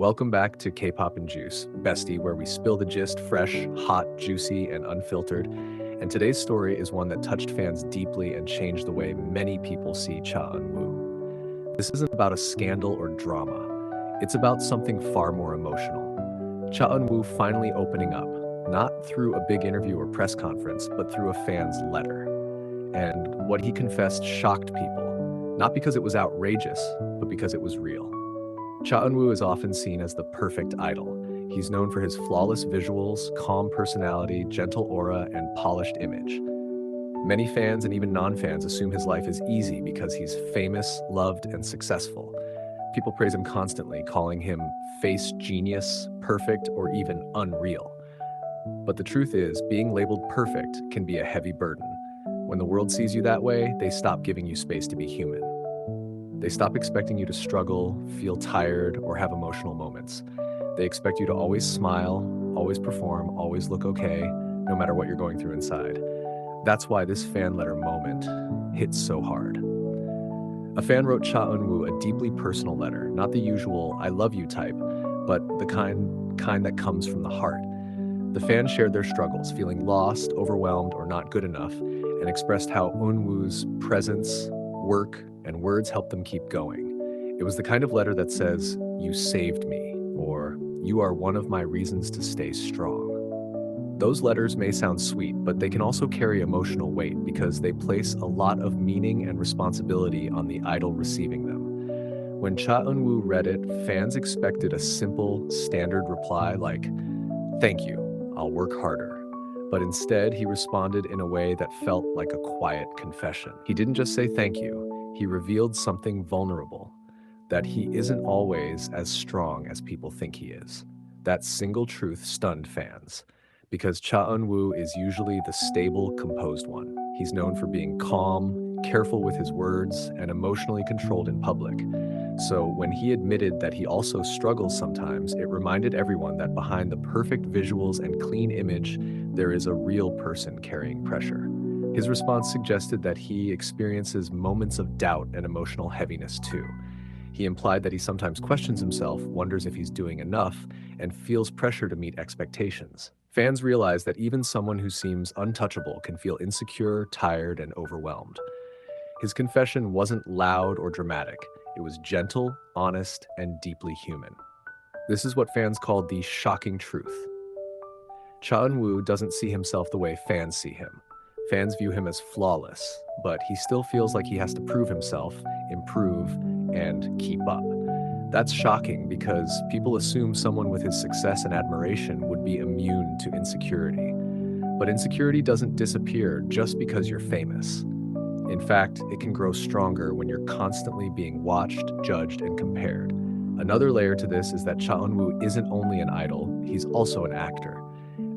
Welcome back to K-pop and Juice, Bestie, where we spill the gist fresh, hot, juicy, and unfiltered. And today's story is one that touched fans deeply and changed the way many people see Cha Eun Woo. This isn't about a scandal or drama. It's about something far more emotional. Cha Eun Woo finally opening up, not through a big interview or press conference, but through a fan's letter. And what he confessed shocked people, not because it was outrageous, but because it was real. Cha Eun Woo is often seen as the perfect idol. He's known for his flawless visuals, calm personality, gentle aura, and polished image. Many fans and even non-fans assume his life is easy because he's famous, loved, and successful. People praise him constantly, calling him face genius, perfect, or even unreal. But the truth is, being labeled perfect can be a heavy burden. When the world sees you that way, they stop giving you space to be human. They stop expecting you to struggle, feel tired, or have emotional moments. They expect you to always smile, always perform, always look okay, no matter what you're going through inside. That's why this fan letter moment hits so hard. A fan wrote Cha Eun Woo a deeply personal letter, not the usual "I love you" type, but the kind that comes from the heart. The fans shared their struggles, feeling lost, overwhelmed, or not good enough, and expressed how Eun Woo's presence, work, and words helped them keep going. It was the kind of letter that says, "You saved me," or "You are one of my reasons to stay strong." Those letters may sound sweet, but they can also carry emotional weight because they place a lot of meaning and responsibility on the idol receiving them. When Cha Eun Woo read it, fans expected a simple, standard reply like, "Thank you, I'll work harder." But instead, he responded in a way that felt like a quiet confession. He didn't just say thank you, he revealed something vulnerable, that he isn't always as strong as people think he is. That single truth stunned fans, because Cha Eun Woo is usually the stable, composed one. He's known for being calm, careful with his words, and emotionally controlled in public. So when he admitted that he also struggles sometimes, it reminded everyone that behind the perfect visuals and clean image, there is a real person carrying pressure. His response suggested that he experiences moments of doubt and emotional heaviness too. He implied that he sometimes questions himself, wonders if he's doing enough, and feels pressure to meet expectations. Fans realize that even someone who seems untouchable can feel insecure, tired, and overwhelmed. His confession wasn't loud or dramatic. It was gentle, honest, and deeply human. This is what fans called the shocking truth. Cha Eun Woo doesn't see himself the way fans see him. Fans view him as flawless, but he still feels like he has to prove himself, improve, and keep up. That's shocking because people assume someone with his success and admiration would be immune to insecurity. But insecurity doesn't disappear just because you're famous. In fact, it can grow stronger when you're constantly being watched, judged, and compared. Another layer to this is that Cha Eun Woo isn't only an idol, he's also an actor.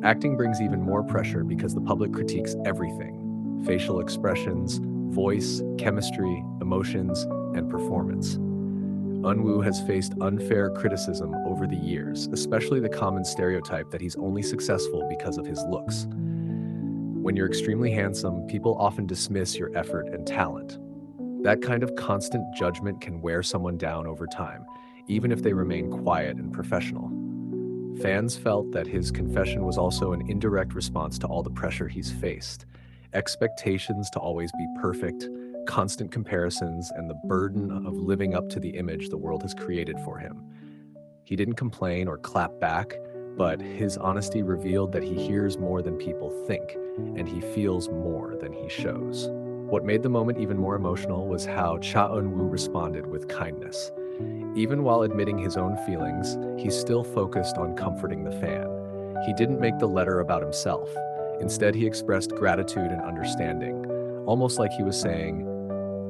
Acting brings even more pressure because the public critiques everything: facial expressions, voice, chemistry, emotions, and performance. Eun Woo has faced unfair criticism over the years, especially the common stereotype that he's only successful because of his looks. When you're extremely handsome, people often dismiss your effort and talent. That kind of constant judgment can wear someone down over time, even if they remain quiet and professional. Fans felt that his confession was also an indirect response to all the pressure he's faced. Expectations to always be perfect, constant comparisons, and the burden of living up to the image the world has created for him. He didn't complain or clap back, but his honesty revealed that he hears more than people think, and he feels more than he shows. What made the moment even more emotional was how Cha Eun Woo responded with kindness. Even while admitting his own feelings, he still focused on comforting the fan. He didn't make the letter about himself. Instead, he expressed gratitude and understanding, almost like he was saying,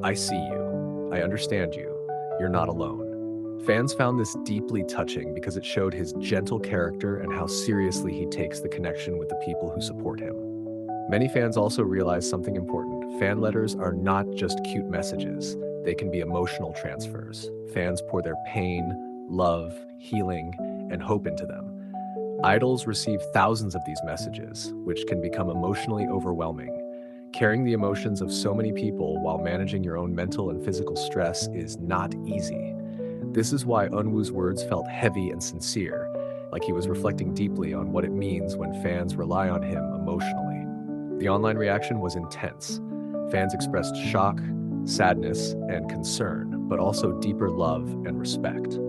"I see you. I understand you. You're not alone." Fans found this deeply touching because it showed his gentle character and how seriously he takes the connection with the people who support him. Many fans also realized something important. Fan letters are not just cute messages. They can be emotional transfers. Fans pour their pain, love, healing, and hope into them. Idols receive thousands of these messages, which can become emotionally overwhelming. Carrying the emotions of so many people while managing your own mental and physical stress is not easy. This is why Eun-woo's words felt heavy and sincere, like he was reflecting deeply on what it means when fans rely on him emotionally. The online reaction was intense. Fans expressed shock, sadness, and concern, but also deeper love and respect.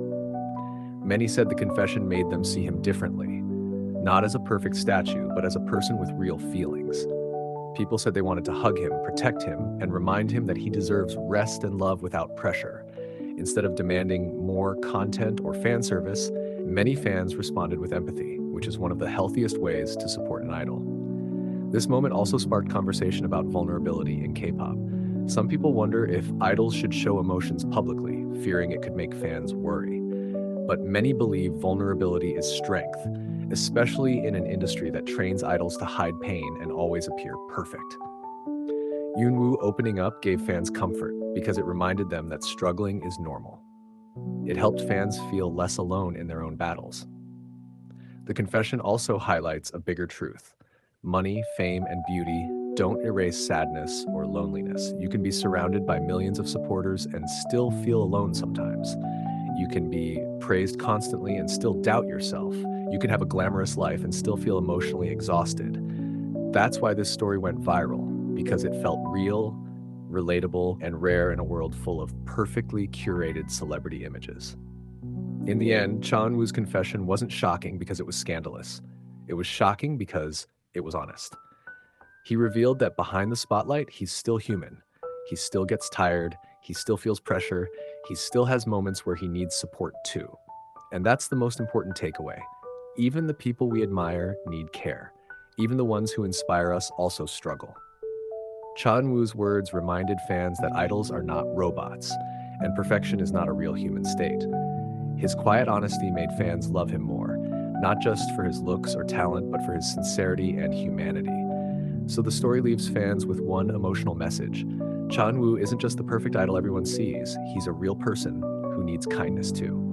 Many said the confession made them see him differently, not as a perfect statue, but as a person with real feelings. People said they wanted to hug him, protect him, and remind him that he deserves rest and love without pressure. Instead of demanding more content or fan service, many fans responded with empathy, which is one of the healthiest ways to support an idol. This moment also sparked conversation about vulnerability in K-pop. Some people wonder if idols should show emotions publicly, fearing it could make fans worry. But many believe vulnerability is strength, especially in an industry that trains idols to hide pain and always appear perfect. Eun Woo opening up gave fans comfort because it reminded them that struggling is normal. It helped fans feel less alone in their own battles. The confession also highlights a bigger truth. Money, fame, and beauty don't erase sadness or loneliness. You can be surrounded by millions of supporters and still feel alone sometimes. You can be praised constantly and still doubt yourself. You can have a glamorous life and still feel emotionally exhausted. That's why this story went viral, because it felt real, relatable, and rare in a world full of perfectly curated celebrity images. In the end, Cha Eun Woo's confession wasn't shocking because it was scandalous. It was shocking because it was honest. He revealed that behind the spotlight, he's still human. He still gets tired, he still feels pressure, he still has moments where he needs support too. And that's the most important takeaway. Even the people we admire need care. Even the ones who inspire us also struggle. Cha Eun Woo's words reminded fans that idols are not robots, and perfection is not a real human state. His quiet honesty made fans love him more, not just for his looks or talent, but for his sincerity and humanity. So the story leaves fans with one emotional message. Cha Eun Woo isn't just the perfect idol everyone sees, he's a real person who needs kindness too.